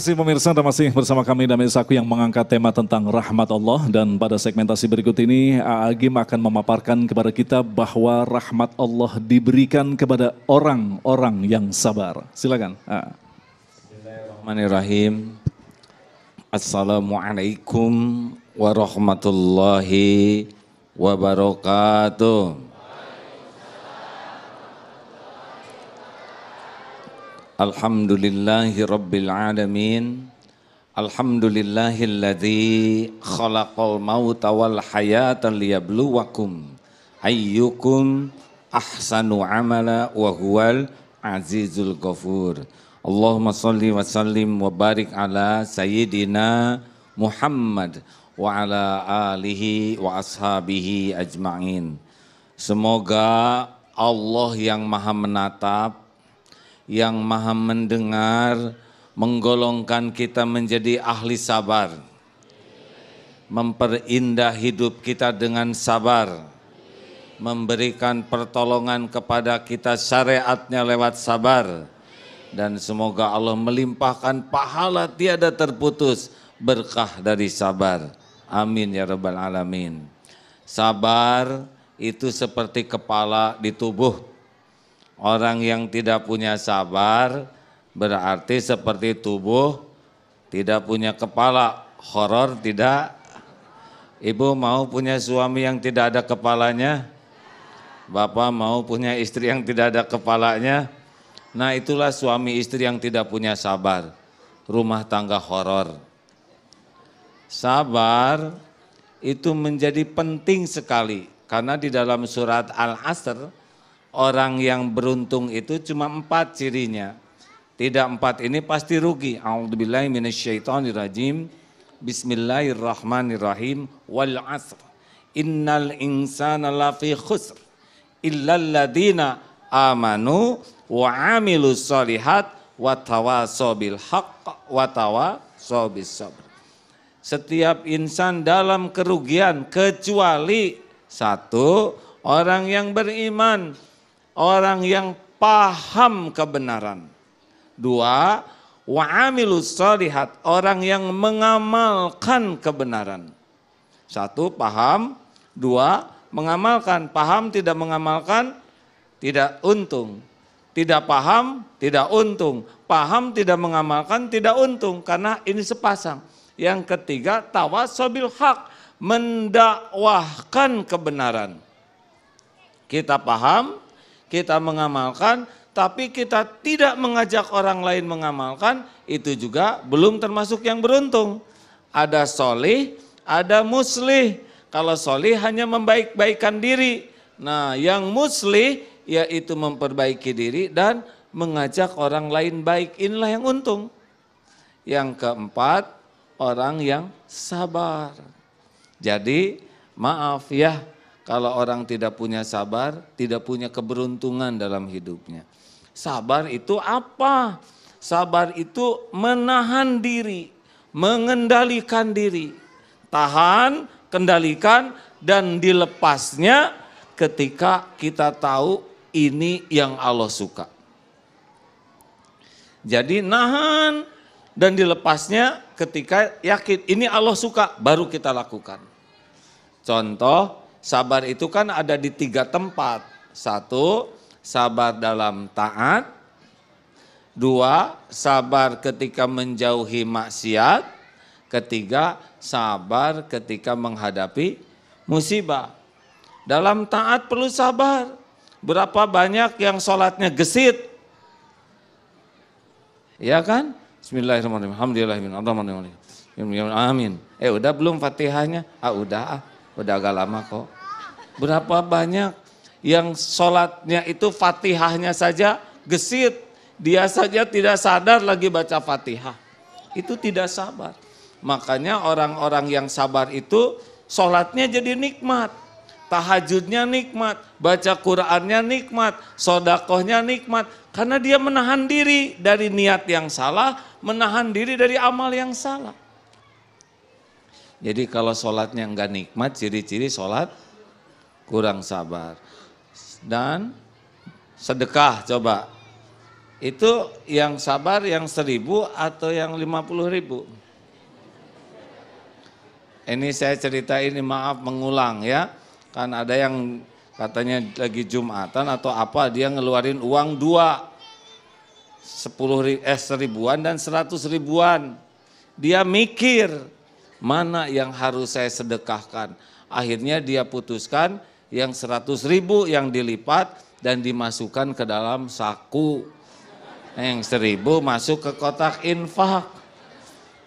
kasih pemirsa, Anda masih bersama kami Damai Saku yang mengangkat tema tentang rahmat Allah. Dan pada segmentasi berikut ini Agim akan memaparkan kepada kita bahwa rahmat Allah diberikan kepada orang-orang yang sabar. Silakan. Bismillahirrahmanirrahim. Assalamualaikum warahmatullahi wabarakatuh. Alhamdulillahi rabbil alamin. Alhamdulillahilladzi khalaqal mauta wal hayata liyabluwakum ayyukum ahsanu amala wa huwal azizul ghafur. Allahumma salli wa sallim wa barik ala sayyidina Muhammad wa ala alihi wa ashabihi ajma'in. Semoga Allah yang maha menatap, yang maha mendengar, menggolongkan kita menjadi ahli sabar, memperindah hidup kita dengan sabar, memberikan pertolongan kepada kita syariatnya lewat sabar, dan semoga Allah melimpahkan pahala tiada terputus berkah dari sabar. Amin ya rabbal alamin. Sabar itu seperti kepala di tubuh. Orang yang tidak punya sabar berarti seperti tubuh tidak punya kepala. Horor tidak? Ibu mau punya suami yang tidak ada kepalanya? Bapak mau punya istri yang tidak ada kepalanya? Nah, itulah suami istri yang tidak punya sabar. Rumah tangga horor. Sabar itu menjadi penting sekali karena di dalam surat Al-Asr orang yang beruntung itu cuma 4 cirinya. Tidak 4 ini pasti rugi. A'udzubillahi minasyaitonirrajim. Bismillahirrahmanirrahim. Wal 'asr. Innal insana lafi khusr. Illal ladzina amanu wa 'amilus shalihat wa tawasaw bil haqq wa tawasaw bis sabr. Setiap insan dalam kerugian kecuali satu, orang yang beriman, orang yang paham kebenaran. 2, wa amilus shalihat, orang yang mengamalkan kebenaran. 1, paham. 2, mengamalkan. Paham tidak mengamalkan, tidak untung. Tidak paham, tidak untung. Paham tidak mengamalkan, tidak untung. Karena ini sepasang. Yang ketiga, tawasaw bil haq, mendakwahkan kebenaran. Kita paham, kita mengamalkan, tapi kita tidak mengajak orang lain mengamalkan, itu juga belum termasuk yang beruntung. Ada solih, ada muslih. Kalau solih hanya membaik-baikkan diri. Nah, yang muslih yaitu memperbaiki diri dan mengajak orang lain baik. Inilah yang untung. Yang keempat, orang yang sabar. Jadi maaf ya, kalau orang tidak punya sabar, tidak punya keberuntungan dalam hidupnya. Sabar itu apa? Sabar itu menahan diri, mengendalikan diri. Tahan, kendalikan, dan dilepasnya ketika kita tahu ini yang Allah suka. Jadi nahan dan dilepasnya ketika yakin ini Allah suka, baru kita lakukan. Contoh, sabar itu kan ada di 3 tempat. 1, sabar dalam taat. 2, sabar ketika menjauhi maksiat. 3, sabar ketika menghadapi musibah. Dalam taat perlu sabar. Berapa banyak yang sholatnya gesit? Ya kan? Bismillahirrahmanirrahim. Alhamdulillahirrahmanirrahim. Amin. Udah belum Fatihahnya? Udah agak lama kok. Berapa banyak yang sholatnya itu Fatihahnya saja gesit. Dia saja tidak sadar lagi baca Fatihah. Itu tidak sabar. Makanya orang-orang yang sabar itu sholatnya jadi nikmat. Tahajudnya nikmat, baca Qur'annya nikmat, sodakohnya nikmat. Karena dia menahan diri dari niat yang salah, menahan diri dari amal yang salah. Jadi kalau sholatnya enggak nikmat, ciri-ciri sholat kurang sabar. Dan sedekah coba. Itu yang sabar yang 1.000 atau yang 50.000? Ini saya cerita ini, maaf mengulang ya. Kan ada yang katanya lagi Jumatan atau apa, dia ngeluarin uang 1.000-an dan 100.000-an. Dia mikir mana yang harus saya sedekahkan. Akhirnya dia putuskan yang 100.000 yang dilipat dan dimasukkan ke dalam saku. Yang 1.000 masuk ke kotak infak.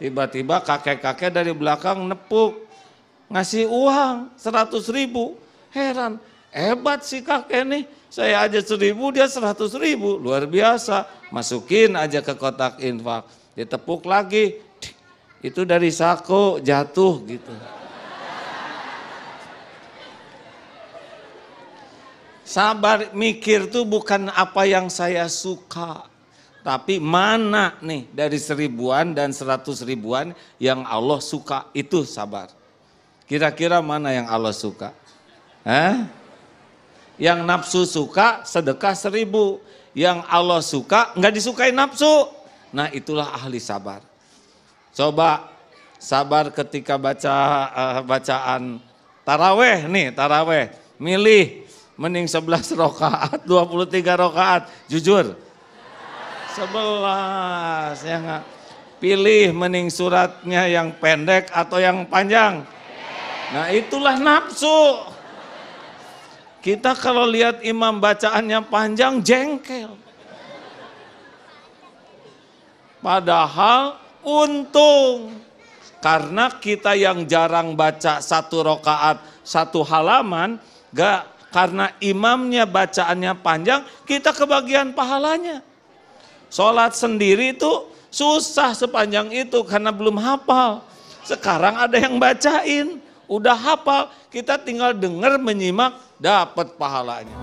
Tiba-tiba kakek-kakek dari belakang nepuk, ngasih uang 100.000. Heran, hebat sih kakek nih, saya aja 1.000 dia 100.000, luar biasa. Masukin aja ke kotak infak, ditepuk lagi, itu dari saku jatuh gitu. Sabar mikir tuh bukan apa yang saya suka. Tapi mana nih dari 1.000-an dan 100.000-an yang Allah suka, itu sabar. Kira-kira mana yang Allah suka? Yang nafsu suka sedekah 1.000. Yang Allah suka nggak disukai nafsu. Nah itulah ahli sabar. Coba sabar ketika bacaan taraweh nih, taraweh. Milih mending 11 rakaat, 23 rakaat, jujur. 11 ya enggak. Pilih mending suratnya yang pendek atau yang panjang. Nah itulah nafsu. Kita kalau lihat imam bacaannya panjang jengkel. Padahal untung. Karena kita yang jarang baca 1 rakaat 1 halaman, karena imamnya bacaannya panjang, kita kebagian pahalanya. Sholat sendiri itu susah sepanjang itu karena belum hafal. Sekarang ada yang bacain, udah hafal, kita tinggal dengar menyimak, dapat pahalanya.